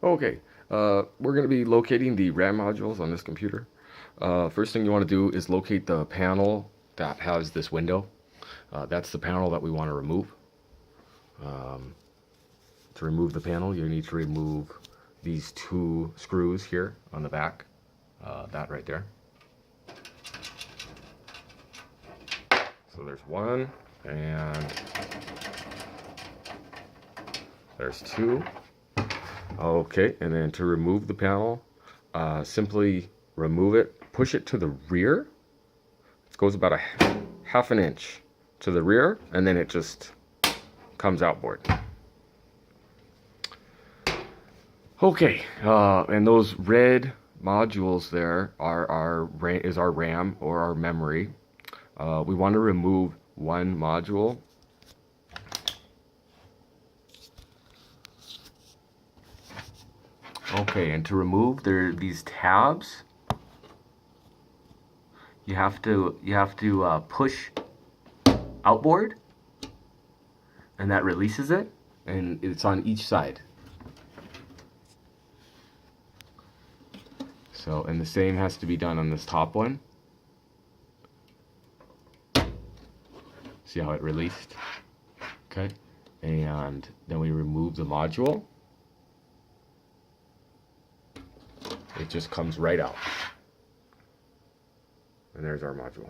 Okay, we're going to be locating the RAM modules on this computer. First thing you want to do is locate the panel that has this window. That's the panel that we want to remove. To remove the panel, you need to remove these two screws here on the back. That right there. So there's one, and there's two. Okay, and then to remove the panel, simply remove it, push it to the rear. It goes about a half an inch to the rear, and then it just comes outboard. Okay, and those red modules there are our RAM or our memory. We want to remove one module. Okay, and to remove these tabs, you have to push outboard, and that releases it, and it's on each side. So, and the same has to be done on this top one. See how it released? Okay, and then we remove the module. It just comes right out. And there's our module.